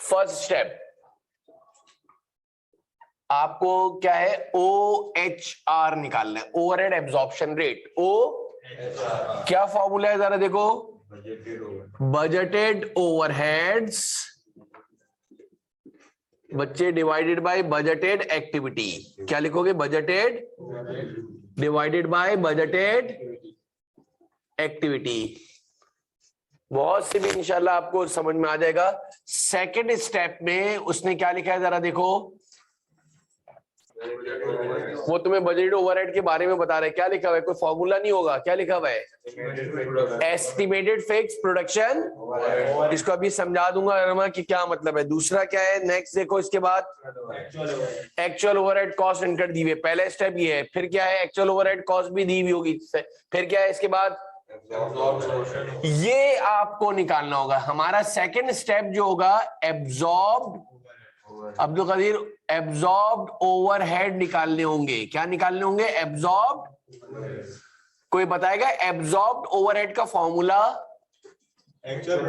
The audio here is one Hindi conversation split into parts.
फर्स्ट स्टेप आपको क्या है, OHR निकालना है, ओवरहेड एब्जॉर्प्शन रेट। क्या फॉर्मूला है जरा देखो, बजटेड ओवरहेड्स बच्चे डिवाइडेड बाय बजटेड एक्टिविटी। क्या लिखोगे, budgeted divided by budgeted activity. बहुत सी भी इंशाल्लाह आपको समझ में आ जाएगा। सेकंड स्टेप में उसने क्या लिखा है जरा देखो, वो तुम्हें बजट ओवरहेड के बारे में बता रहे हैं। क्या लिखा हुआ है, कोई फॉर्मूला नहीं होगा, क्या लिखा हुआ है, एस्टिमेटेड फिक्स प्रोडक्शन। इसको अभी समझा दूंगा कि क्या मतलब है। दूसरा क्या है, नेक्स्ट देखो, इसके बाद एक्चुअल ओवरहेड कॉस्ट इनकट दी हुई है, पहला स्टेप ये है। फिर क्या है, एक्चुअल ओवरहेड कॉस्ट भी दी हुई होगी। फिर क्या है इसके बाद, ये आपको निकालना होगा। हमारा सेकंड स्टेप जो होगा, absorbed, Abdul Qadir, absorbed overhead निकालने होंगे। क्या निकालने होंगे, एब्जॉर्ब्ड। कोई बताएगा एब्जॉर्ब्ड ओवरहेड का formula? Actual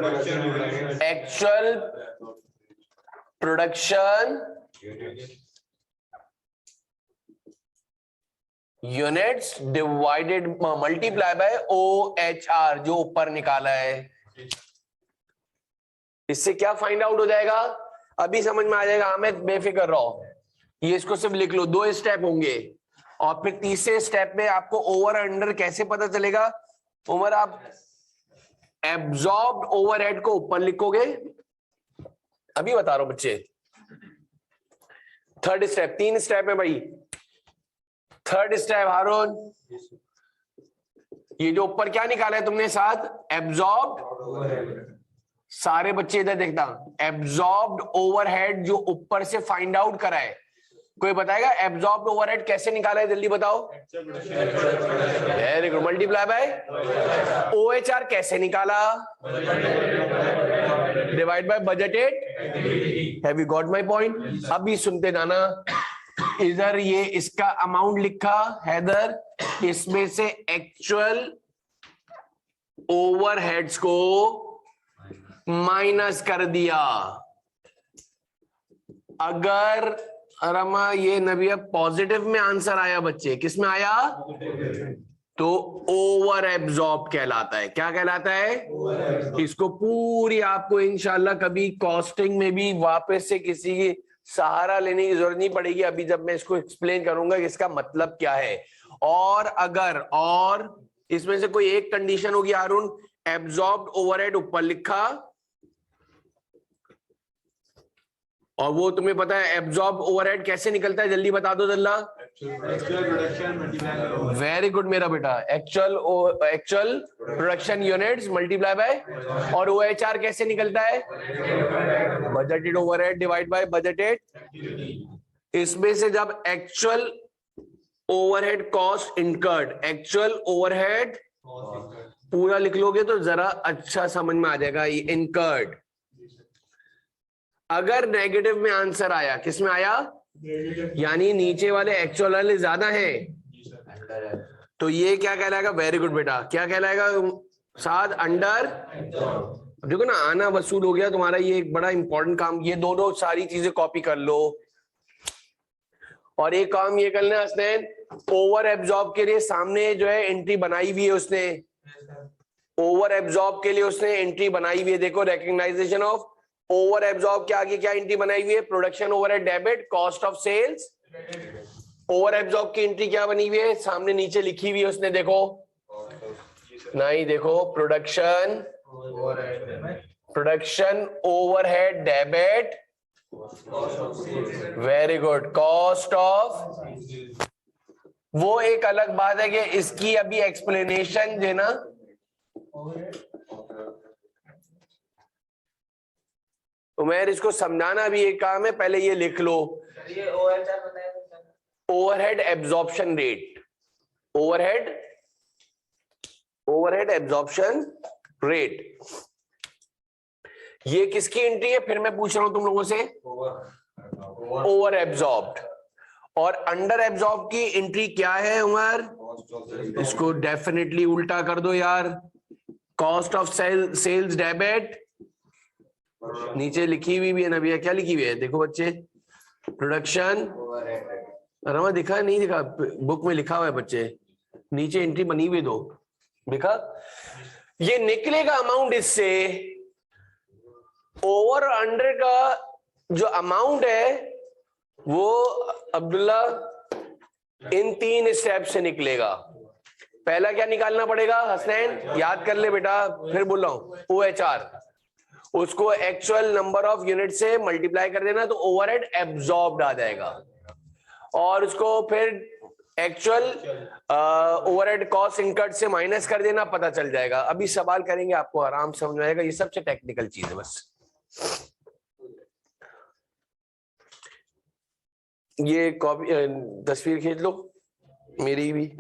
production units divided multiply by OHR, जो ऊपर निकाला है। इससे क्या फाइंड आउट हो जाएगा, अभी समझ में आ जाएगा। हमें बेफिक्र रहो, ये इसको सिर्फ लिख लो। 2 स्टेप होंगे और फिर तीसरे स्टेप में आपको ओवर अंडर कैसे पता चलेगा। उमर, आप एब्जॉर्ब्ड ओवरहेड को ऊपर लिखोगे, अभी बता रहा हूं बच्चे। थर्ड स्टेप, 3 स्टेप है भाई। थर्ड स्टेप हारून, ये जो ऊपर क्या निकाला है तुमने साथ, एब्जॉर्ब्ड। सारे बच्चे इधर देखना, एब्जॉर्ब्ड ओवरहेड जो ऊपर से फाइंड आउट करा है। कोई बताएगा एब्जॉर्ब्ड ओवरहेड कैसे निकाला है, जल्दी बताओ। Very good, multiply by OHR कैसे निकाला, divide by budgeted. Have you got my point? अभी सुनते जाना। इधर ये इसका अमाउंट लिखा हैदर, इसमें से एक्चुअल ओवरहेड्स को माइनस कर दिया। अगर रमा ये नबिया पॉजिटिव में आंसर आया बच्चे, किस में आया, तो ओवर एब्जॉर्ब कहलाता है। क्या कहलाता है, इसको पूरी आपको इंशाल्लाह कभी कॉस्टिंग में भी वापस से किसी की सहारा लेने की जरूरत नहीं पड़ेगी। अभी जब मैं इसको एक्सप्लेन करूंगा कि इसका मतलब क्या है। और अगर और इसमें से कोई एक कंडीशन होगी अरुण, एब्जॉर्ब्ड ओवरहेड ऊपर लिखा और वो तुम्हें पता है एब्जॉर्ब ओवरहेड कैसे निकलता है, जल्दी बता दो जल्ला। वेरी गुड मेरा बेटा, actual production units multiply by, और OHR कैसे निकलता है, budgeted overhead divide by budgeted. इसमें से जब actual overhead cost incurred, actual overhead पूरा लिख लोगे तो जरा अच्छा समझ में आ जाएगा। ये इनकर्ड, अगर नेगेटिव में आंसर आया, किस में आया, यानी नीचे वाले एक्चुअल वाले ज्यादा हैं, तो ये क्या कहलाएगा, वेरी गुड बेटा, क्या कहलाएगा साथ, अंडर। देखो ना, आना वसूल हो गया तुम्हारा। ये एक बड़ा इंपॉर्टेंट काम, ये दोनों सारी चीजें कॉपी कर लो। और एक काम ये करना हसनैन, ओवर एब्जॉर्ब के लिए सामने जो है एंट्री बनाई हुई है उसने, ओवर एब्जॉर्ब के लिए उसने एंट्री बनाई हुई है। देखो, रिकॉग्नाइजेशन ऑफ ओवर एब्जॉर्ब के आगे क्या एंट्री बनाई हुई है, production overhead debit cost of sales. Over absorb की एंट्री क्या बनी हुई है, सामने नीचे लिखी हुई है उसने, देखो नहीं, देखो production overhead debit, very good, cost of. वो एक अलग बात है कि इसकी अभी एक्सप्लेनेशन जो है ना, उमेर इसको समझाना भी एक काम है, पहले ये लिख लो। Overhead absorption rate, overhead absorption rate, ये किसकी एंट्री है, फिर मैं पूछ रहा हूं तुम लोगों से, ओवर एब्जॉर्ब्ड। और अंडर एब्जॉर्ब की एंट्री क्या है उमर, इसको डेफिनेटली उल्टा कर दो यार, कॉस्ट ऑफ सेल्स डेबिट नीचे लिखी हुई भी है ना भैया, क्या लिखी हुई है देखो बच्चे, प्रोडक्शन। रमा दिखा नहीं दिखा, बुक में लिखा हुआ है बच्चे, नीचे एंट्री बनी हुई दो, दिखा। ये निकलेगा अमाउंट इससे, ओवर अंडर का जो अमाउंट है वो अब्दुल्ला इन 3 स्टेप से निकलेगा। पहला क्या निकालना पड़ेगा हसनैन, याद कर ले बेटा, फिर बोल रहा हूं, OHR, उसको एक्चुअल नंबर ऑफ यूनिट से मल्टीप्लाई कर देना तो ओवरहेड एब्जॉर्ब्ड आ जाएगा, और उसको फिर एक्चुअल ओवरहेड कॉस्ट इनकट से माइनस कर देना, पता चल जाएगा। अभी सवाल करेंगे, आपको आराम से समझ में आएगा, ये सबसे टेक्निकल चीज है बस। ये कॉपी तस्वीर खींच लो मेरी भी,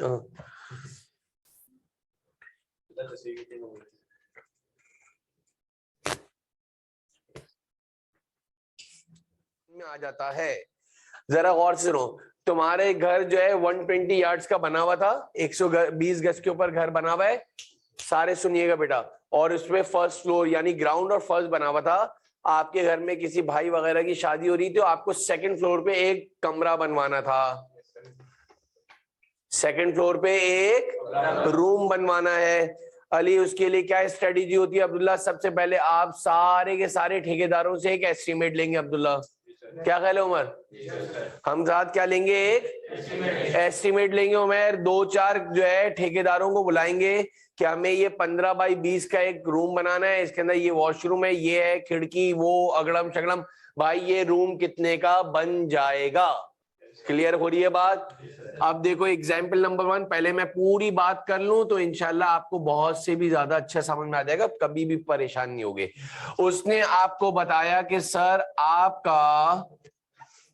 में आ जाता है। जरा गौर से सुनो, तुम्हारे घर जो है 120 यार्ड्स का बना हुआ था, 120 गज के ऊपर घर बना हुआ है, सारे सुनिएगा बेटा, और उसमें फर्स्ट फ्लोर यानी ग्राउंड और फर्स्ट बना हुआ था। आपके घर में किसी भाई वगैरह की शादी हो रही थी, तो आपको सेकंड फ्लोर पे एक कमरा बनवाना था, सेकंड फ्लोर पे एक रूम बनवाना है। अली, उसके लिए क्या स्ट्रेटेजी होती है अब्दुल्ला? सबसे पहले आप सारे के सारे ठेकेदारों से एक एस्टीमेट लेंगे अब्दुल्ला, क्या ख्याल है उमर? हम साथ क्या लेंगे? एक एस्टीमेट लेंगे उमर, 2-4 जो है ठेकेदारों को बुलाएंगे कि हमें ये 15 बाई 20 का एक रूम बनाना है, इसके अंदर ये वॉशरूम है, ये है खिड़की, वो अगड़म शगड़म, भाई ये रूम कितने का बन जाएगा? क्लियर हो रही है बात? अब देखो एग्जाम्पल नंबर 1, पहले मैं पूरी बात कर लूं तो इंशाल्लाह आपको बहुत से भी ज्यादा अच्छा समझ में आ जाएगा, कभी भी परेशान नहीं होगे। उसने आपको बताया कि सर आपका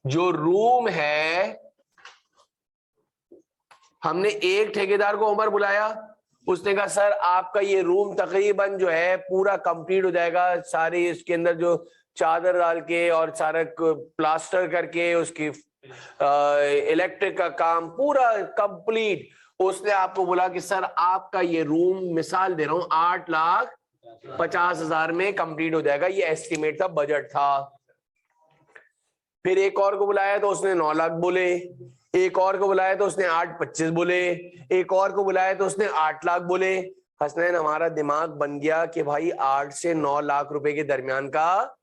जो रूम है, हमने एक ठेकेदार को उमर बुलाया, उसने कहा सर आपका ये रूम तकरीबन जो है पूरा कंप्लीट हो जाएगा, सारी इसके अंदर जो चादर डाल के और सारा प्लास्टर करके उसकी इलेक्ट्रिक का काम पूरा कंप्लीट। उसने आपको बोला कि सर आपका ये रूम, मिसाल दे रहा हूं, 8,50,000 में कंप्लीट हो जाएगा, ये एस्टिमेट था, बजट था। फिर एक और को बुलाया तो उसने 9 लाख बोले, एक और को बुलाया तो उसने 8,25 बोले, एक और को बुलाया तो उसने 8 लाख बोले। हसनैन, हमारा दिमाग बन गया कि भाई 8 से 9 लाख रुपए के दरमियान का,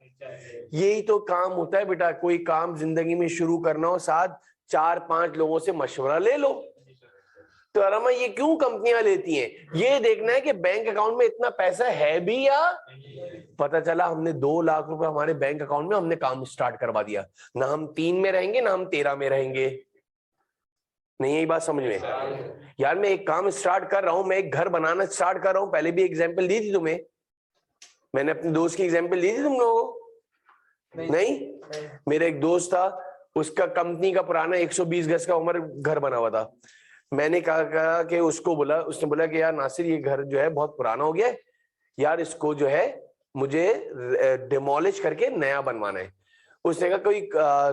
यही तो काम होता है बेटा। कोई काम जिंदगी में शुरू करना हो, साथ 4-5 लोगों से मशवरा ले लो। तो अरमा ये क्यों कंपनियां लेती हैं? ये देखना है कि बैंक अकाउंट में इतना पैसा है भी या पता चला हमने 2 लाख रुपए हमारे बैंक अकाउंट में, हमने काम स्टार्ट करवा दिया, ना हम 3 में रहेंगे ना हम 13 में रहेंगे। नहीं यही बात समझ में? यार मैं एक काम स्टार्ट कर रहा हूं, मैं एक घर बनाना स्टार्ट कर रहा हूं, पहले भी एग्जांपल दी थी तुम्हें, मैंने अपने दोस्त की एग्जांपल दी थी तुम लोगों को? नहीं? मेरा एक दोस्त था, उसका कंपनी का पुराना 120 गज का उमर घर बना हुआ था। मैंने कहा कि उसको बोला, उसने बोला कि यार नासिर ये घर जो है बहुत पुराना हो गया है यार, इसको जो है मुझे डिमोलिश करके नया बनवाना है। उसने कहा कोई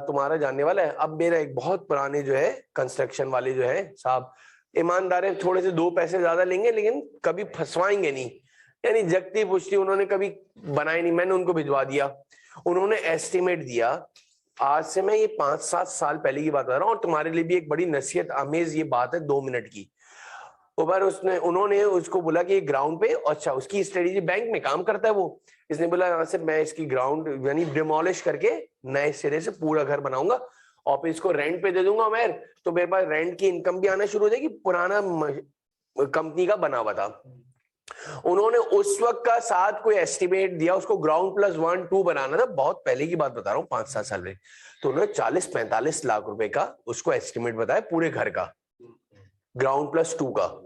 तुम्हारा जानने वाला है? अब मेरा एक बहुत पुराने जो है कंस्ट्रक्शन वाले जो है साहब, ईमानदार है, थोड़े से 2 पैसे ज्यादा लेंगे लेकिन कभी फंसवाएंगे नहीं, यानी जगती पुश्ती उन्होंने कभी बनाई नहीं। मैंने उनको भिजवा दिया, उन्होंने एस्टिमेट दिया। आज से मैं ये 5-7 साल पहले की बात कर रहा हूँ, और तुम्हारे लिए भी एक बड़ी नसीहत आमेज ये बात है 2 मिनट की। बार उन्होंने उसको बोला कि ग्राउंड पे, अच्छा उसकी स्ट्रेटेजी, बैंक में काम करता है वो, इसने बोला यहाँ से मैं इसकी ग्राउंड यानी डिमोलिश करके नए सिरे से पूरा घर बनाऊंगा और फिर इसको रेंट पे दे दूंगा मैं, तो मेरे पास रेंट की इनकम भी आना शुरू हो जाएगी, पुराना कंपनी का बना हुआ था। उन्होंने उस वक्त का साथ कोई एस्टिमेट दिया, उसको ग्राउंड प्लस 1-2 बनाना था, बहुत पहले की बात बता रहा हूँ, 5-7 साल में। तो उन्होंने 40-45 लाख रुपए का उसको एस्टिमेट बताया पूरे घर का, ग्राउंड प्लस 2 का,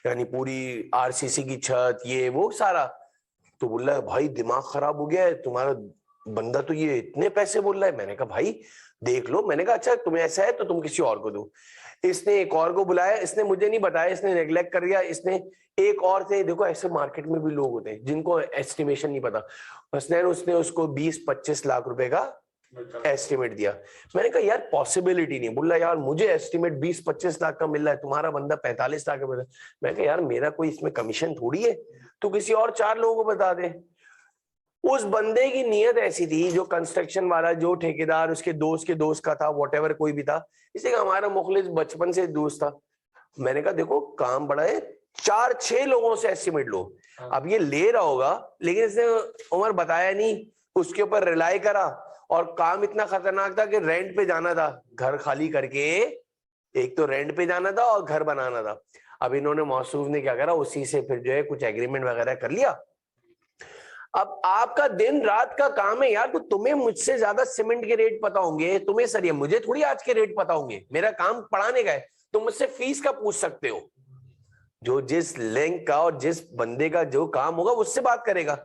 यानी पूरी आरसीसी की छत, ये वो सारा। तो बोल रहा है भाई दिमाग खराब हो गया है तुम्हारा, बंदा तो ये इतने पैसे बोल रहा है। मैंने कहा भाई देख लो, मैंने कहा अच्छा तुम्हें ऐसा है तो तुम किसी और को दो। इसने एक और को बुलाया, इसने मुझे नहीं बताया, इसने नेग्लेक्ट कर दिया, इसने एक और से, देखो ऐसे मार्केट में भी लोग होते हैं जिनको एस्टिमेशन नहीं पता, उसने उसको 20-25 लाख रुपए का एस्टिमेट दिया। मैंने कहा यार पॉसिबिलिटी नहीं। बोला यार मुझे एस्टिमेट 20-25 लाख का मिल रहा है, तुम्हारा बंदा 45 लाख का मिल रहा है। मैं कहा यार मेरा कोई इसमें कमीशन थोड़ी है, तू किसी और 4 लोगों को बता दे। उस बंदे की नीयत ऐसी थी, जो कंस्ट्रक्शन वाला, जो ठेकेदार उसके दोस्त का था, व्हाटएवर कोई भी था, इसे हमारा मुखलिस बचपन से दोस्त था। मैंने कहा देखो काम बड़ा है, 4-6 लोगों से एस्टिमेट लो। अब ये ले रहा होगा, लेकिन इसने उमर बताया नहीं, उसके ऊपर रिलाई करा, और काम इतना खतरनाक था कि रेंट पे जाना था, घर खाली करके एक तो रेंट पे जाना था और घर बनाना था। अब इन्होंने मौसूफ ने क्या करा, उसी से फिर जो है कुछ एग्रीमेंट वगैरह कर लिया। अब आपका दिन रात का काम है यार, तो तुम्हें मुझसे ज्यादा सीमेंट के रेट पता होंगे, तुम्हें सरिया, मुझे थोड़ी आज के रेट पता होंगे, मेरा काम पढ़ाने का है, तुम मुझसे फीस का पूछ सकते हो। जो जिस लिंक का और जिस बंदे का जो काम होगा उससे बात करेगा।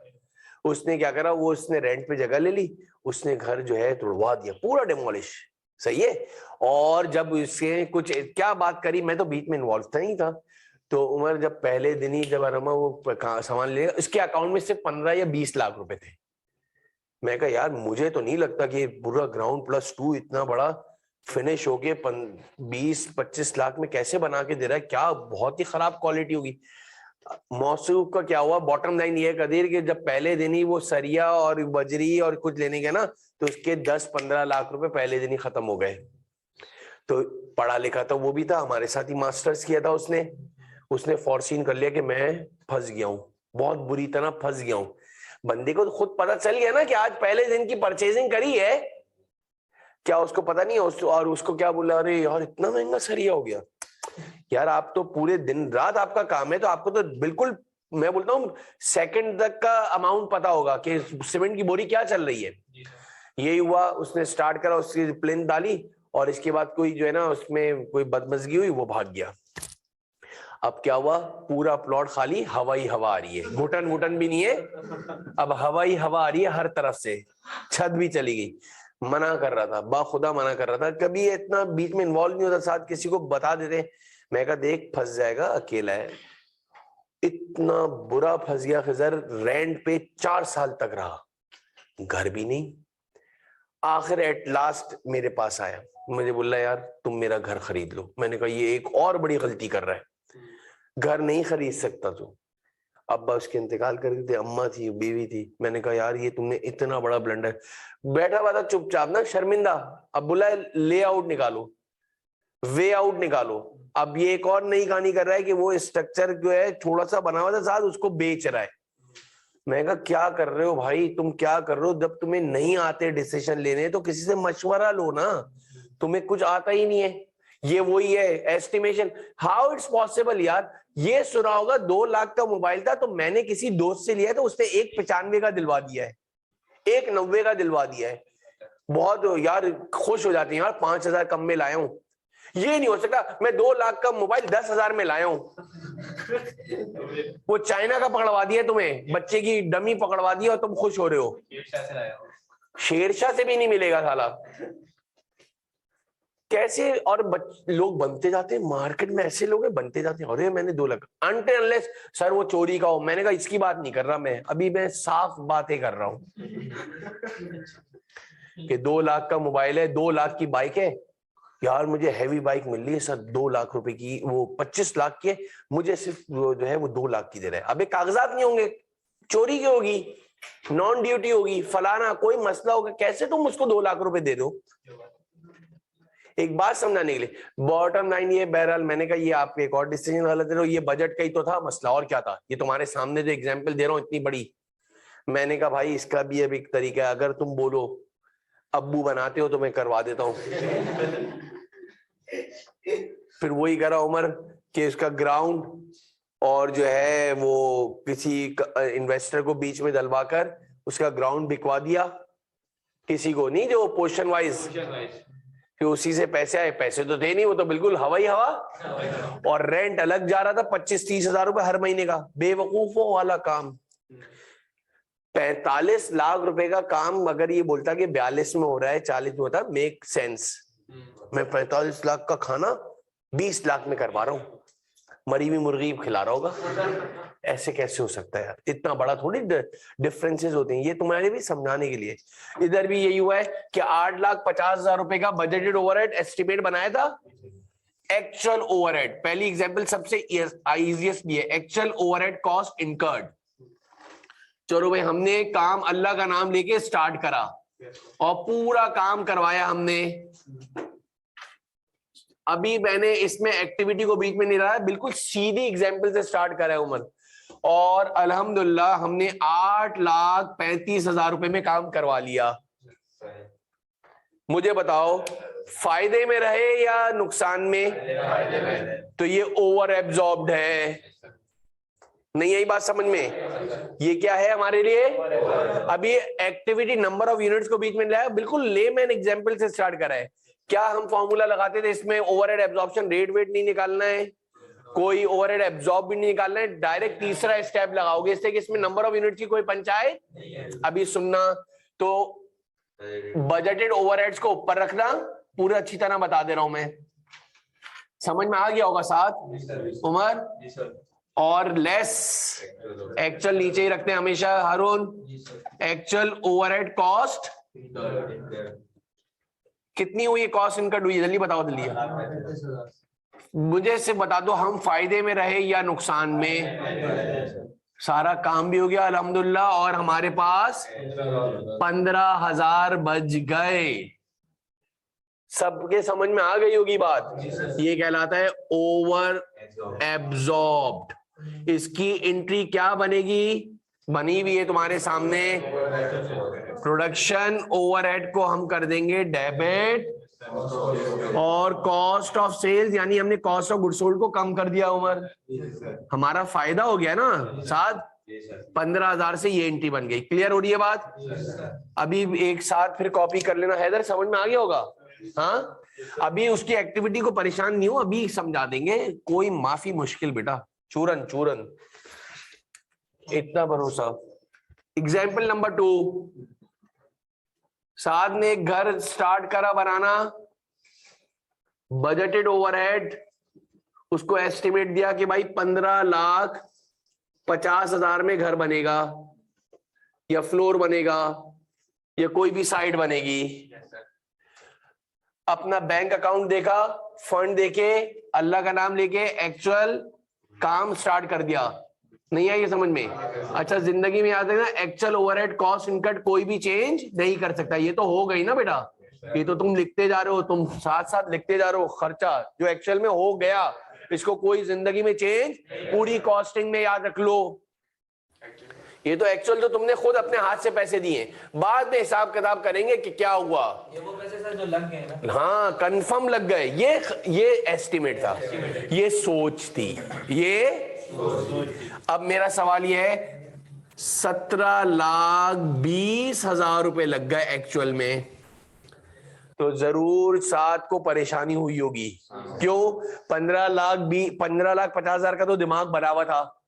उसने क्या करा, वो उसने रेंट पे जगह ले ली, उसने घर जो है तोड़वा दिया, पूरा डिमोलिश। सही है। और जब उसके कुछ क्या बात करी, मैं तो बीच में इन्वॉल्व था नहीं था, तो उमर जब पहले दिन ही जब अरमा वो सामान ले, इसके अकाउंट में सिर्फ 15 या 20 लाख रुपए थे। मैं कहा यार मुझे तो नहीं लगता कि पूरा ग्राउंड प्लस 2 इतना बड़ा फिनिश होके 20-25 लाख में कैसे बना के दे रहा है, क्या बहुत ही खराब क्वालिटी होगी। मौसूफ का क्या हुआ, बॉटम लाइन ये कदीर कि जब पहले दिन ही वो सरिया और बजरी और कुछ लेने गया ना, तो उसके 10-15 लाख रुपए पहले दिन ही खत्म हो गए। तो पढ़ा लिखा था वो भी था, हमारे साथ ही मास्टर्स किया था उसने फोरसीन कर लिया कि मैं फंस गया हूँ, बहुत बुरी तरह फंस गया हूँ। बंदे को तो खुद पता चल गया ना कि आज पहले दिन की परचेजिंग करी है, क्या उसको पता नहीं है, और उसको क्या बोला, अरे यार इतना महंगा सरिया हो गया। यार आप तो पूरे दिन रात आपका काम है, तो आपको तो बिल्कुल, मैं बोलता हूँ सेकंड तक का अमाउंट पता होगा कि सीमेंट की बोरी क्या चल रही है। यही हुआ, उसने स्टार्ट करा, उसकी प्लेन डाली, और इसके बाद कोई जो है ना उसमें कोई बदमजगी हुई, वो भाग गया। अब क्या हुआ, पूरा प्लॉट खाली, हवाई हवा आ रही है, घुटन घुटन भी नहीं है, अब हवाई हवा आ रही है हर तरफ से, छत भी चली गई। मना कर रहा था, बाखुदा मना कर रहा था, कभी इतना बीच में इन्वॉल्व नहीं होता, साथ किसी को बता देते। मैं कहा देख फंस जाएगा, अकेला है। इतना बुरा फंस गया खिजर, रेंट पे 4 साल तक रहा, घर भी नहीं। आखिर एट लास्ट मेरे पास आया, मुझे बोला यार तुम मेरा घर खरीद लो। मैंने कहा ये एक और बड़ी गलती कर रहा है, घर नहीं खरीद सकता तू। अब्बा उसके इंतकाल कर गए थे, अम्मा थी, बीवी थी। मैंने कहा यार ये तुमने इतना बड़ा ब्लंडर, बैठा हुआ था चुपचाप ना शर्मिंदा। अब बोला ले आउट निकालो, वे आउट निकालो। अब ये एक और नई कहानी कर रहा है कि वो स्ट्रक्चर जो है थोड़ा सा बना हुआ था साथ, उसको बेच रहा है। मैं कहा क्या कर रहे हो भाई, तुम क्या कर रहे हो, जब तुम्हें नहीं आते डिसीजन लेने तो किसी से मशवरा लो ना, तुम्हें कुछ आता ही नहीं है। ये वही है एस्टिमेशन, हाउ इट्स पॉसिबल यार। ये सुना होगा 2 लाख का मोबाइल था, तो मैंने किसी दोस्त से लिया है, तो उसने 195 का दिलवा दिया है, 190 का दिलवा दिया है। बहुत यार खुश हो जाते हैं यार, 5,000 कम में लाया हूं। ये नहीं हो सकता, मैं 2 लाख का मोबाइल 10,000 में लाया हूं। वो चाइना का पकड़वा दिया तुम्हें, बच्चे की डमी पकड़वा दिया और तुम खुश हो रहे हो। शेरशाह से भी नहीं मिलेगा साला। कैसे, और लोग बनते जाते हैं मार्केट में, ऐसे लोग बनते जाते हैं, अरे मैंने 2 लाख, अनटिल अनलेस सर वो चोरी का हो। मैंने कहा इसकी बात नहीं कर रहा मैं, अभी मैं साफ बातें कर रहा हूं कि 2 लाख का मोबाइल है, 2 लाख की बाइक है। यार मुझे हैवी बाइक मिल रही है सर 2 लाख रुपए की, वो 25 लाख की है, मुझे सिर्फ जो है वो 2 लाख की दे रहा है। अबे कागजात नहीं होंगे, चोरी की होगी, नॉन ड्यूटी होगी, फलाना कोई मसला होगा, कैसे तुम उसको 2 लाख रुपए दे दो। एक बात समझाने के लिए, बॉटम लाइन ये, बहरहाल मैंने कहा ये आपके एक और डिसीजन गलत दे रहे हो, ये बजट का ही तो था मसला, और क्या था। ये तुम्हारे सामने जो एग्जाम्पल दे रहा हूँ इतनी बड़ी, मैंने कहा भाई इसका भी अब एक तरीका है, अगर तुम बोलो अब्बू बनाते हो तो मैं करवा देता हूँ। फिर वही करा उमर कि उसका ग्राउंड और जो है वो किसी इन्वेस्टर को बीच में डलवाकर उसका ग्राउंड बिकवा दिया, किसी को नहीं, जो पोर्शन वाइज, कि उसी से पैसे आए। पैसे तो थे नहीं, वो तो बिल्कुल हवाई हवा, और रेंट अलग जा रहा था 25-30 हजार रुपए हर महीने का, बेवकूफों वाला काम। 45 लाख रुपए का काम अगर ये बोलता कि 42 में हो रहा है, 40 में होता, मेक सेंस। मैं 45 लाख का खाना 20 लाख में करवा रहा हूँ, मरी हुई मुर्गी खिला रहा होगा। ऐसे कैसे हो सकता है यार, इतना बड़ा थोड़ी डिफरेंसेस होते हैं। ये तुम्हारे भी समझाने के लिए। इधर भी यही हुआ है कि 8,50,000 रुपए का बजटेड ओवरहेड एस्टिमेट बनाया था, एक्चुअल ओवरहेड, पहली एग्जांपल सबसे इजीएस्ट भी है, एक्चुअल ओवरहेड कॉस्ट इनकर्ड चलो भाई, हमने काम अल्लाह का नाम लेके स्टार्ट करा और पूरा काम करवाया हमने। अभी मैंने इसमें एक्टिविटी को बीच में नहीं रहा, बिल्कुल सीधी एग्जाम्पल से स्टार्ट करा है उमर, और अल्हम्दुलिल्लाह हमने 8,35,000 रुपए में काम करवा लिया। मुझे बताओ फायदे में रहे या नुकसान में? तो ये ओवर एब्जॉर्ब्ड है, नहीं यही बात समझ में? ये क्या है हमारे लिए? अभी एक्टिविटी नंबर ऑफ यूनिट्स को बीच में लाया, बिल्कुल लेमैन एग्जांपल से स्टार्ट करा है। क्या हम फॉर्मूला लगाते थे इसमें? ओवरहेड एब्जॉर्प्शन रेट वेट नहीं निकालना है, कोई ओवरहेड एब्जॉर्ब भी नहीं निकालना है, डायरेक्ट तीसरा स्टेप लगाओगे इससे कि इसमें नंबर ऑफ यूनिट की कोई पंचायत। अभी सुनना, तो बजटेड ओवरहेड्स को ऊपर रखना, पूरा अच्छी तरह बता दे रहा हूं मैं, समझ में आ गया होगा साथ उमर? और लेस एक्चुअल नीचे ही रखते हैं हमेशा हारून। एक्चुअल ओवरहेड कॉस्ट कितनी हुई? कॉस्ट इनकट हुई, जल्दी बताओ जल्दी, मुझे सिर्फ बता दो हम फायदे में रहे या नुकसान में। सारा काम भी हो गया अल्हम्दुलिल्लाह, और हमारे पास 15,000 बच गए। सबके समझ में आ गई होगी बात? ये कहलाता है ओवर एब्जॉर्ब्ड। इसकी एंट्री क्या बनेगी? बनी हुई है तुम्हारे सामने, प्रोडक्शन ओवरहेड को हम कर देंगे डेबिट, और कॉस्ट ऑफ सेल्स यानी हमने कॉस्ट ऑफ गुड्स सोल्ड को कम कर दिया उमर, हमारा फायदा हो गया ना साथ। 15,000 से ये एंट्री बन गई। क्लियर हो रही है बात? अभी एक साथ फिर कॉपी कर लेना हैदर, समझ में आ गया होगा? हाँ, अभी उसकी एक्टिविटी को परेशान नहीं हो, अभी समझा देंगे, कोई माफी मुश्किल बेटा, चूरन चूरन, इतना भरोसा। एग्जाम्पल नंबर 2, साथ ने एक घर स्टार्ट करा बनाना, बजटेड ओवरहेड उसको एस्टिमेट दिया कि भाई 15,50,000 में घर बनेगा, या फ्लोर बनेगा, या कोई भी साइड बनेगी। अपना बैंक अकाउंट देखा, फंड देके, अल्लाह का नाम लेके एक्चुअल काम स्टार्ट कर दिया। नहीं है ये समझ में? अच्छा, जिंदगी में याद रखना, एक्चुअल ओवरहेड कॉस्ट इनकट कोई भी चेंज नहीं कर सकता। ये तो हो गई ना बेटा, ये तो तुम लिखते जा रहे हो, तुम साथ साथ लिखते जा रहे हो। खर्चा जो एक्चुअल में हो गया, इसको कोई जिंदगी में चेंज, पूरी कॉस्टिंग में याद रख लो। ये तो एक्चुअल जो तुमने खुद अपने हाथ से पैसे दिए, बाद में हिसाब किताब करेंगे कि क्या हुआ। ये वो पैसे सर जो लग गए ना? हाँ, कंफर्म लग गए। ये एस्टिमेट था, ये सोच थी, ये अब मेरा सवाल ये है, 17,20,000 रुपए लग गए एक्चुअल में, तो जरूर साथ को परेशानी हुई होगी। क्यों? 15,50,000 का तो दिमाग बना हुआ था,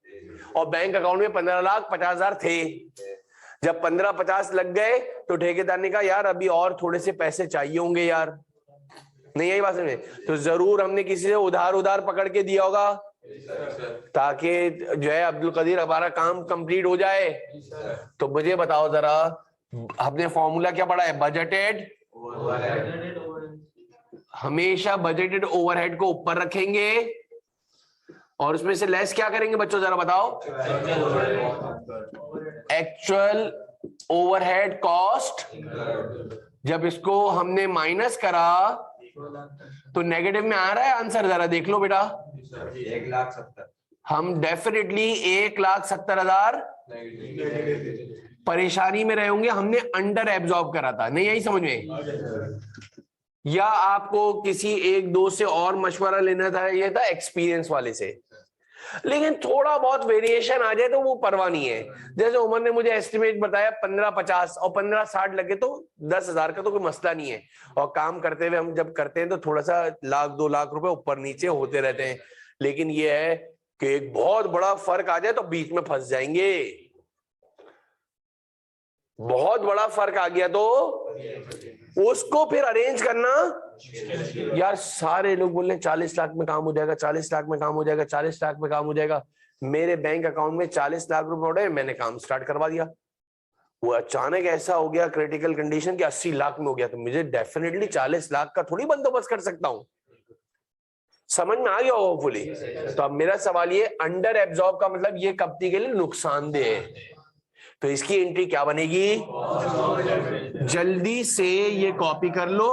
और बैंक अकाउंट में 15,50,000 थे। जब 15-50 लग गए तो ठेकेदार ने कहा यार अभी और थोड़े से पैसे चाहिए होंगे यार, नहीं यही बात समझे? तो जरूर हमने किसी से उधार पकड़ के दिया होगा, ताकि जो है अब्दुल कदीर हमारा काम कंप्लीट हो जाए। तो मुझे बताओ जरा, हमने फॉर्मूला क्या पढ़ा है? बजटेड, हमेशा बजटेड ओवरहेड को ऊपर रखेंगे, और उसमें से लेस क्या करेंगे बच्चों, जरा बताओ? Actual overhead cost. जब इसको हमने माइनस करा तो नेगेटिव में आ रहा है आंसर, जरा देख लो बेटा। 1,70,000 हम डेफिनेटली 1,70,000 परेशानी में रहे होंगे, हमने अंडर एब्जॉर्ब करा था। नहीं यही समझ में? या आपको किसी एक दो से और मशवरा लेना था, ये था एक्सपीरियंस वाले से। लेकिन थोड़ा बहुत वेरिएशन आ जाए तो वो परवाह नहीं है। जैसे उमर ने मुझे एस्टिमेट बताया 15-50 और 15-60 लगे तो 10,000 का तो कोई मसला नहीं है। और काम करते हुए हम जब करते हैं तो थोड़ा सा 1,00,000-2 लाख रुपए ऊपर नीचे होते रहते हैं। लेकिन ये है कि एक बहुत बड़ा फर्क आ जाए तो बीच में फंस जाएंगे। बहुत बड़ा फर्क आ गया तो उसको फिर अरेंज करना। यार सारे लोग बोल रहे 40 लाख में काम हो जाएगा, 40 लाख में काम हो जाएगा, 40 लाख में काम हो जाएगा। मेरे बैंक अकाउंट में 40 लाख रुपए उड़े, मैंने काम स्टार्ट करवा दिया। वो अचानक ऐसा हो गया क्रिटिकल कंडीशन कि 80 लाख में हो गया, तो मुझे डेफिनेटली 40 लाख का थोड़ी बंदोबस्त कर सकता हूं। समझ में आ गया होपफुली? तो अब मेरा सवाल ये, अंडर एब्जॉर्ब का मतलब ये कंपनी के लिए नुकसानदेह है। तो इसकी एंट्री क्या बनेगी? जल्दी से ये कॉपी कर लो,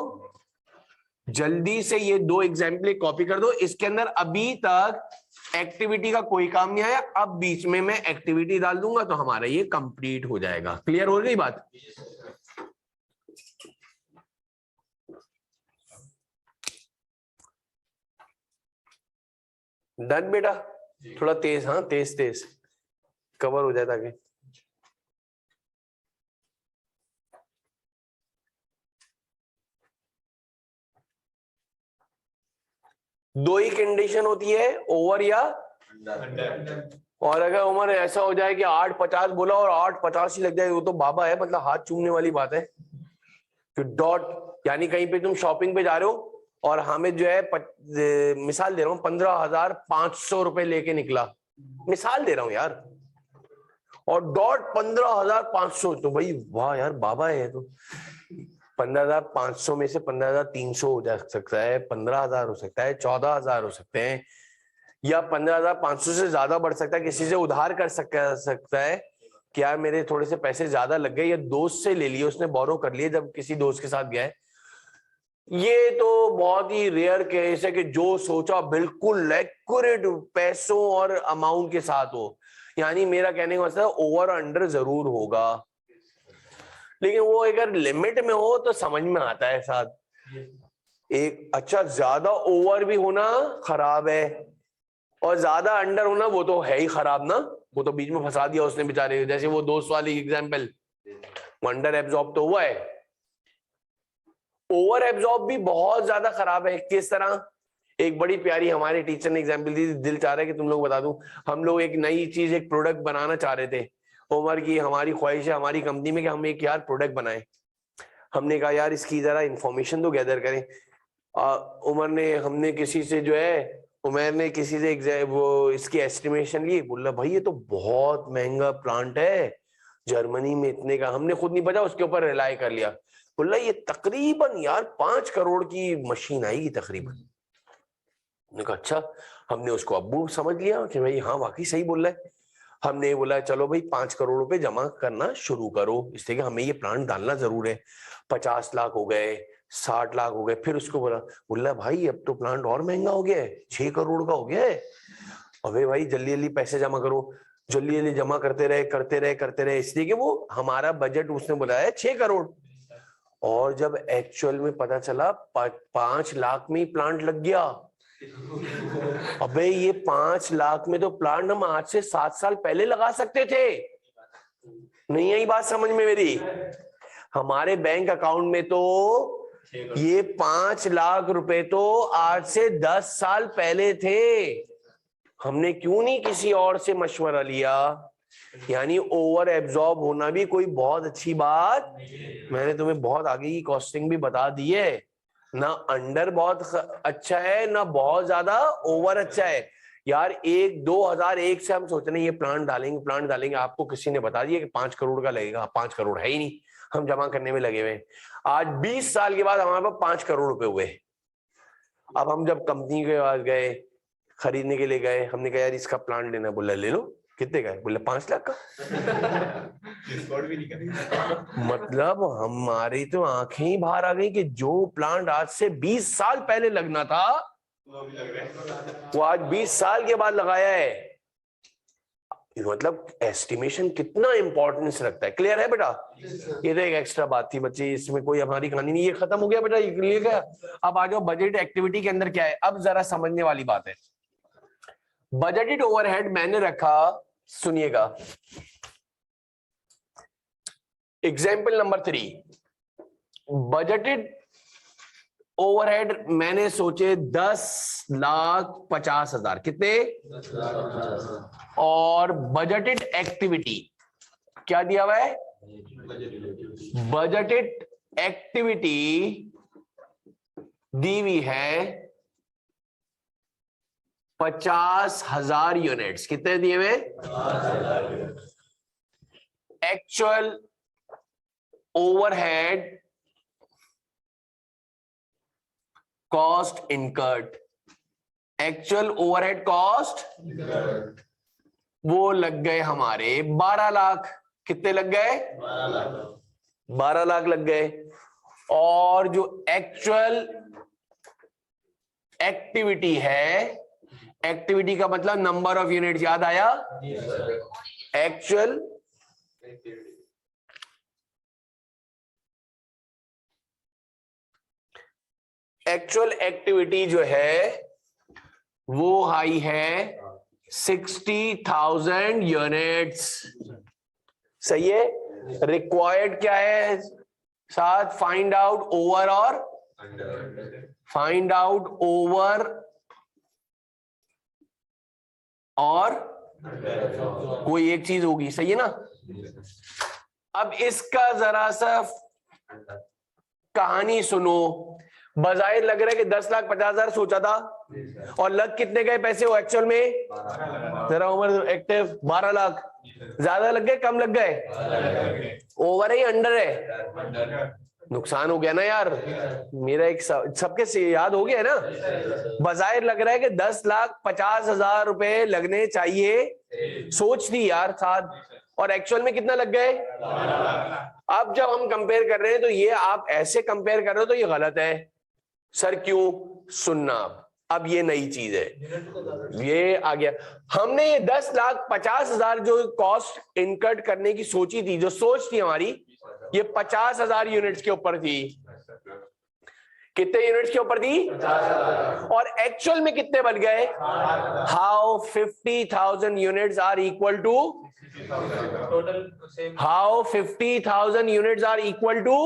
जल्दी से ये दो एग्जाम्पल कॉपी कर दो। इसके अंदर अभी तक एक्टिविटी का कोई काम नहीं आया, अब बीच में मैं एक्टिविटी डाल दूंगा तो हमारा ये कंप्लीट हो जाएगा। क्लियर हो गई बात? डन बेटा? थोड़ा तेज, हाँ तेज तेज कवर हो जाए ताकि दो ही कंडीशन होती है, ओवर या अंडर। और अगर उमर ऐसा हो जाए कि 850 बोला और 850 ही लग जाए, वो तो बाबा है, मतलब हाथ चूमने वाली बात है। तो डॉट यानी कहीं पे तुम शॉपिंग पे जा रहे हो और हमें जो है मिसाल दे रहा हूं 15,500 रुपए लेके निकला, मिसाल दे रहा हूं यार, और डॉट 15,500, तो भाई वाह यार बाबा है तो 15,500 में से 15,300 हो जा सकता है, 15,000 हो सकता है, 14,000 हो सकते हैं, या 15,500 से ज्यादा बढ़ सकता है। किसी से उधार कर सकता है कि यार मेरे थोड़े से पैसे ज्यादा लग गए, या दोस्त से ले लिए, उसने बोरो कर लिए जब किसी दोस्त के साथ गया है। ये तो बहुत ही रेयर केस है कि जो सोचा बिल्कुल एक्यूरेट पैसों और अमाउंट के साथ हो। यानी मेरा कहने का मतलब ओवर अंडर जरूर होगा, लेकिन वो अगर लिमिट में हो तो समझ में आता है साथ। एक अच्छा ज्यादा ओवर भी होना खराब है और ज्यादा अंडर होना वो तो है ही खराब ना, वो तो बीच में फंसा दिया उसने बेचारे। जैसे वो दोस्त वाली एग्जांपल, अंडर एब्जॉर्ब तो हुआ है, ओवर एब्जॉर्ब भी बहुत ज्यादा खराब है। किस तरह? एक बड़ी प्यारी हमारे टीचर ने एग्जांपल दी, दिल चाह रहा है कि तुम लोग बता दूं। हम लोग एक नई चीज, एक प्रोडक्ट बनाना चाह रहे थे। उमर की हमारी ख्वाहिश है हमारी कंपनी में कि हम एक यार प्रोडक्ट बनाए। हमने कहा यार इसकी जरा इंफॉर्मेशन तो गैदर करें। उमर ने, हमने किसी से जो है, उमर ने किसी से वो इसकी एस्टिमेशन ली। बोला भाई ये तो बहुत महंगा प्लांट है, जर्मनी में इतने का। हमने खुद नहीं बचा, उसके ऊपर रिलाई कर लिया। बोला ये तकरीबन यार 5 करोड़ की मशीन आएगी तकरीबन। हमने कहा अच्छा। हमने उसको अब्बू समझ लिया कि भाई हाँ वाकई सही बोल रहा है। हमने बोला चलो भाई 5 करोड़ रुपए जमा करना शुरू करो, इसलिए कि हमें ये प्लांट डालना जरूर है। 50 लाख हो गए, 60 लाख हो गए। फिर उसको बोला भाई अब तो प्लांट और महंगा हो गया है, 6 करोड़ का हो गया है। अबे भाई जल्दी जल्दी पैसे जमा करो। जल्दी जल्दी जमा करते रहे, इसलिए कि वो हमारा बजट उसने बुलाया 6 करोड़। और जब एक्चुअल में पता चला 5 लाख में ही प्लांट लग गया। अबे ये 5 लाख में तो प्लांट हम आज से 7 साल पहले लगा सकते थे। नहीं आई बात समझ में मेरी? हमारे बैंक अकाउंट में तो ये 5 लाख रुपए तो आज से 10 साल पहले थे। हमने क्यों नहीं किसी और से मशवरा लिया? यानी ओवर एब्जॉर्ब होना भी कोई बहुत अच्छी बात। मैंने तुम्हें बहुत आगे की कॉस्टिंग भी बता दी है ना। अंडर बहुत अच्छा है ना बहुत ज्यादा ओवर अच्छा है। यार 2001 से हम सोच रहे हैं ये प्लांट डालेंगे। आपको किसी ने बता दिया कि 5 करोड़ का लगेगा? 5 करोड़ है ही नहीं, हम जमा करने में लगे हुए। आज 20 साल के बाद हमारे पास 5 करोड़ रुपए हुए। अब हम जब कंपनी के पास गए, खरीदने के लिए गए, हमने कहा यार इसका प्लांट लेना। बोला ले लो। कितने का है? बोले 5 लाख का। भी नहीं करेंगे। मतलब हमारी तो आंखें ही बाहर आ गई कि जो प्लांट आज से 20 साल पहले लगना था वो आज 20 साल के बाद लगाया है। मतलब एस्टिमेशन कितना इंपॉर्टेंस रखता है। क्लियर है बेटा? ये तो एक एक्स्ट्रा बात थी बच्चे, इसमें कोई हमारी कहानी नहीं। ये खत्म हो गया बेटा, ये क्लियर है। अब आ जाओ बजट एक्टिविटी के अंदर क्या है। अब जरा समझने वाली बात है। बजटेड ओवरहेड मैंने रखा, सुनिएगा, एग्जाम्पल नंबर 3। बजटेड ओवरहेड मैंने सोचे 10,50,000। कितने? और बजटेड एक्टिविटी क्या दिया हुआ है? बजटेड एक्टिविटी दी हुई है 50,000 यूनिट्स। कितने दिए हुए? Actual overhead cost incurred, actual overhead cost वो लग गए हमारे 12 लाख। कितने लग गए? 12 लाख लग गए। और जो एक्चुअल एक्टिविटी है, एक्टिविटी का मतलब नंबर ऑफ यूनिट, याद आया? एक्चुअल एक्टिविटी जो है वो आई है 60,000 यूनिट्स। सही है। रिक्वायर्ड क्या है साथ? फाइंड आउट ओवर और फाइंड आउट ओवर और कोई एक चीज होगी। सही है ना? अब इसका जरा सा कहानी सुनो। बजाय लग रहा है कि 10,50,000 सोचा था और लग कितने गए पैसे वो एक्चुअल में? जरा उमर एक्टिव 12 लाख। ज्यादा लग गए कम लग गए? ओवर है अंडर है? नुकसान हो गया ना यार मेरा। एक सबके से याद हो गया ना। बजाय लग रहा है कि 10,50,000 रुपए लगने चाहिए, सोच दी यार साथ, और एक्चुअल में कितना लग गए? अब जब हम कंपेयर कर रहे हैं तो ये आप ऐसे कंपेयर कर रहे हो तो ये गलत है। सर क्यों? सुनना। अब ये नई चीज है, ये आ गया। हमने ये 10,50,000 जो कॉस्ट इनकट करने की सोची थी, जो सोच थी हमारी, ये 50,000 यूनिट्स के ऊपर थी। कितने यूनिट्स के ऊपर थी? और एक्चुअल में कितने बन गए? How 50,000 units are equal to how 50,000 units are equal to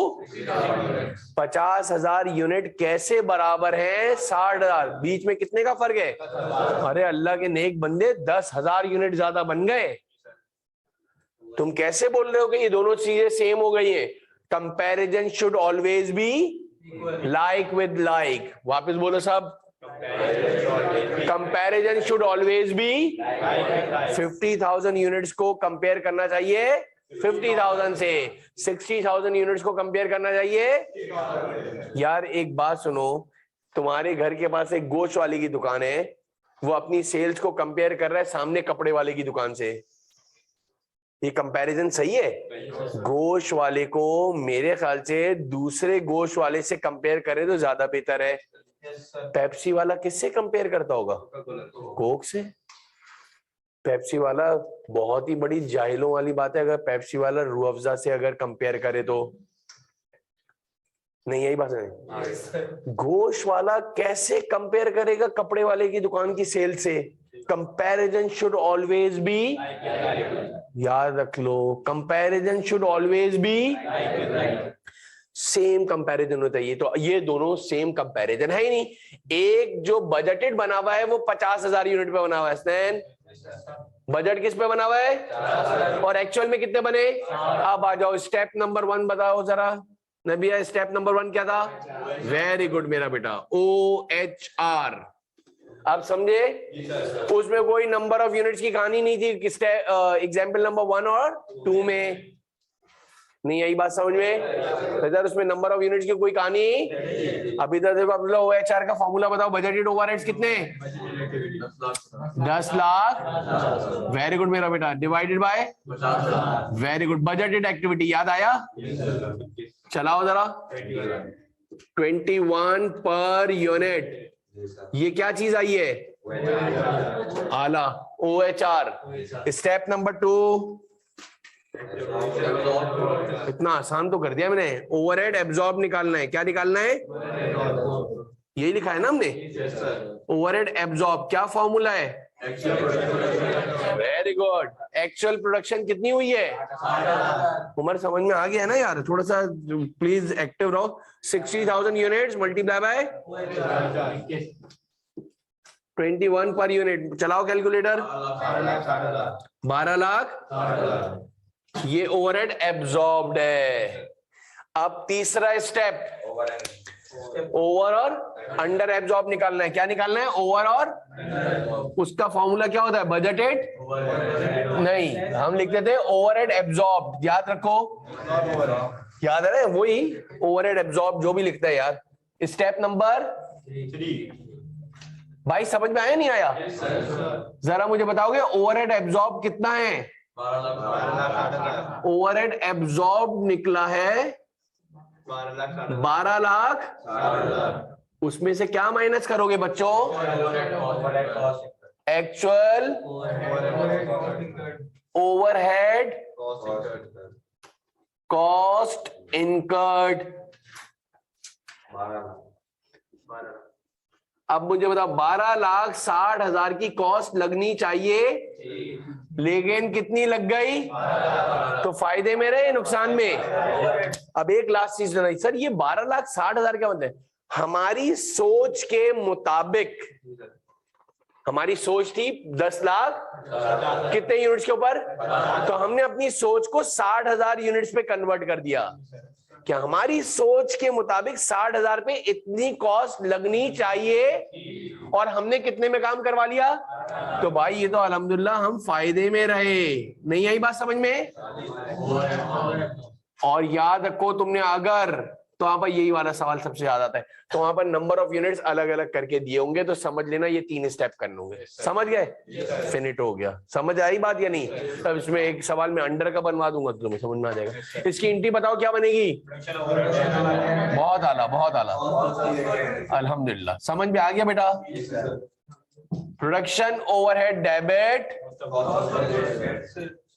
50,000 unit कैसे बराबर है 60,000? बीच में कितने का फर्क है? अरे अल्लाह के नेक बंदे, 10,000 यूनिट ज्यादा बन गए। तुम कैसे बोल रहे हो कि ये दोनों चीजें सेम हो गई हैं? Comparison should always be like with like. वापस बोलो सब। Comparison should always B 50,000 units को कंपेयर करना चाहिए 50,000 से, 60,000 यूनिट्स को कंपेयर करना चाहिए। यार एक बात सुनो, तुम्हारे घर के पास एक गोश्त वाले की दुकान है, वो अपनी सेल्स को कंपेयर कर रहा है सामने कपड़े वाले की दुकान से। ये कंपैरिजन सही है? गोश्त वाले को मेरे ख्याल से दूसरे गोश्त वाले से कंपेयर करे तो ज्यादा बेहतर है। पेप्सी वाला किससे कंपेयर करता होगा? कोक से। पेप्सी वाला, बहुत ही बड़ी जाहिलों वाली बात है अगर पेप्सी वाला रूह अफ़ज़ा से अगर कंपेयर करे तो। नहीं यही बात है। गोश्त वाला कैसे कंपेयर करेगा कपड़े वाले की दुकान की सेल से? कंपैरिजन शुड ऑलवेज बी, याद रख लो, comparison should always be same comparison होता है। ये तो ये दोनों सेम कंपैरिजन है ही नहीं। एक जो बजटेड बना हुआ है वो 50,000 यूनिट पे बना हुआ है। बजट किस पे बना हुआ है? और एक्चुअल में कितने बने? अब आ जाओ स्टेप नंबर 1 बताओ जरा नबिया, स्टेप नंबर 1 क्या था? वेरी गुड मेरा बेटा, OHR। आप समझे? उसमें कोई नंबर ऑफ यूनिट्स की कहानी नहीं थी एग्जाम्पल नंबर 1 और 2 में। नहीं यही बात समझ में? इधर उसमें नंबर ऑफ यूनिट्स की कोई कहानी। अब इधर देखो, अब OHR का फॉर्मूला बताओ। बजटेड ओवरहेड्स कितने? 10 लाख। वेरी गुड मेरा बेटा। Divided by, very good. Budgeted activity याद आया? चलाओ जरा। 21 पर यूनिट। ये क्या चीज आई है? आला, OHR। स्टेप नंबर 2, इतना आसान तो कर दिया मैंने। ओवरहेड एब्जॉर्ब निकालना है। क्या निकालना है? यही लिखा है ना हमने, ओवरहेड एब्जॉर्ब। क्या फॉर्मूला है? Very good. एक्चुअल प्रोडक्शन कितनी हुई है? उमर समझ में आ गया ना यार? थोड़ा सा प्लीज एक्टिव रहो। 60,000 units multiply by 21 per unit. चलाओ कैलकुलेटर। 12 लाख। ये ओवरहेड एब्जॉर्ब्ड है। अब तीसरा स्टेप, ओवर और अंडर एब्जॉर्ब निकालना है। क्या निकालना है? ओवर और। उसका फॉर्मूला क्या होता है? बजटेड नहीं, हम लिखते थे ओवरहेड एब्जॉर्ब। याद रखो, याद है ना? वही ओवरहेड एब्जॉर्ब जो भी लिखता है यार। स्टेप नंबर 3 भाई समझ में आया नहीं आया? जरा मुझे बताओगे ओवरहेड एब्जॉर्ब कितना है? ओवरहेड एब्जॉर्ब निकला है 12 लाख। उसमें से क्या माइनस करोगे बच्चों? Actual overhead cost incurred. अब मुझे बताओ, 12,60,000 की कॉस्ट लगनी चाहिए, लेकिन कितनी लग गई? तो फायदे में रहे नुकसान में? अब एक लास्ट चीज बताइए सर, ये 12,60,000 क्या मतलब है? हमारी सोच के मुताबिक, हमारी सोच थी 10 लाख कितने यूनिट्स के ऊपर, तो हमने अपनी सोच को 60,000 यूनिट्स पे कन्वर्ट कर दिया। क्या हमारी सोच के मुताबिक 60,000 पे इतनी कॉस्ट लगनी चाहिए, और हमने कितने में काम करवा लिया? तो भाई ये तो अल्हम्दुलिल्लाह हम फायदे में रहे। नहीं आई बात समझ में? और याद रखो तुमने अगर, तो वहां पर यही वाला सवाल सबसे ज्यादा आता है, तो वहां पर नंबर ऑफ यूनिट्स अलग अलग करके दिए होंगे, तो समझ लेना ये 3 स्टेप करने होंगे। समझ गए? फिनिट हो गया। समझ आई बात या नहीं? तब इसमें एक सवाल में अंडर का बनवा दूंगा तो तुम्हें समझ में आ जाएगा। इसकी इंटी बताओ क्या बनेगी? बहुत आला, बहुत आला, अल्हम्दुलिल्लाह। समझ में आ गया बेटा? Production overhead debit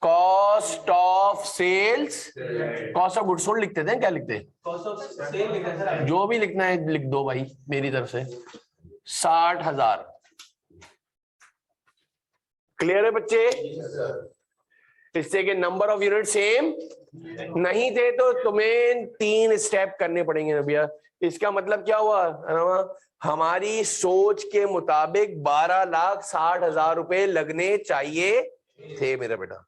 cost of sales, cost of goods sold लिखते थे, क्या लिखते? जो भी लिखना है लिख दो भाई मेरी तरफ से। 60,000। क्लियर है बच्चे? इससे कि नंबर ऑफ यूनिट सेम नहीं थे तो तुम्हें 3 स्टेप करने पड़ेंगे भैया। इसका मतलब क्या हुआ? हमारी सोच के मुताबिक 12,60,000 रुपए लगने चाहिए थे मेरा बेटा।